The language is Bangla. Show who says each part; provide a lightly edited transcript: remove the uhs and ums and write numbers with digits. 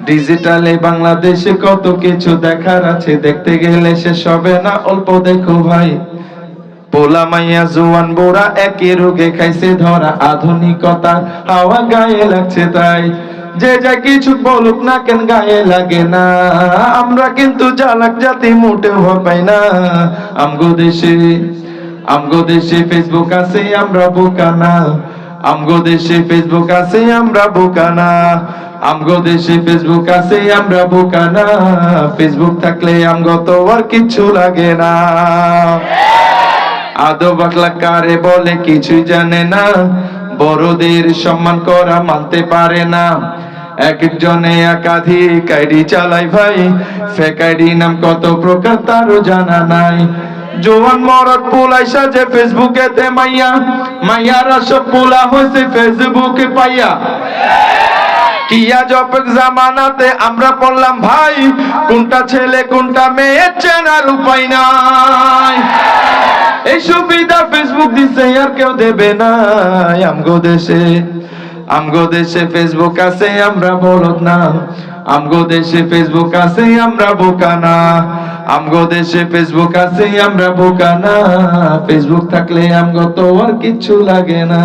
Speaker 1: ডিজিটালে বাংলাদেশে কত কিছু দেখার আছে, দেখতে গেলে শেষ হবে না, অল্প দেখো ভাই। পোলা মাইয়া জোয়ান বোরা একই রোগে খাইছে ধরা, আধুনিকতার হাওয়া গায়ে লাগছে তাই। যে যা কিছু বলুক না কেন গায়ে লাগে না, আমরা কিন্তু চালাক জাতি মোটেও পাই না। আমগো দেশে ফেসবুক আছে আমরা বোকা না, আমগো দেশে ফেসবুক আছে আমরা বোকা না, আমগো দেশে ফেসবুক আছে আমরা বোকা না। ফেসবুক থাকলে আমগো তো আর কিচ্ছু লাগে না। আদো বাকলা কারে বলে কিছুই জানে না, বড়দের সম্মান করা মানতে পারে না। এক একজনে একাধিক আইডি চালাই ভাই, ফেক আইডি নাম কত প্রকার তারও জানা নাই। জোয়ান মরদ পোলাই সাজে ফেসবুকে তে মাইয়া, মাইয়ারা সব পোলা হয়েছে ফেসবুকে পাইয়া। কিয়া জপক জামানাতে আমরা পড়লাম ভাই, কোনটা ছেলে কোনটা মেয়ে চেনার উপায় নাই। এই সুবিধা ফেসবুক দিছে আর কেউ দেবে না। আমগো দেশে ফেসবুক আছে আমরা বলদ না, আমগো দেশে ফেসবুক আছে আমরা বোকা না, আমগো দেশে ফেসবুক আছে আমরা বোকা না। ফেসবুক থাকলে আমগো তো আর কিচ্ছু লাগে না।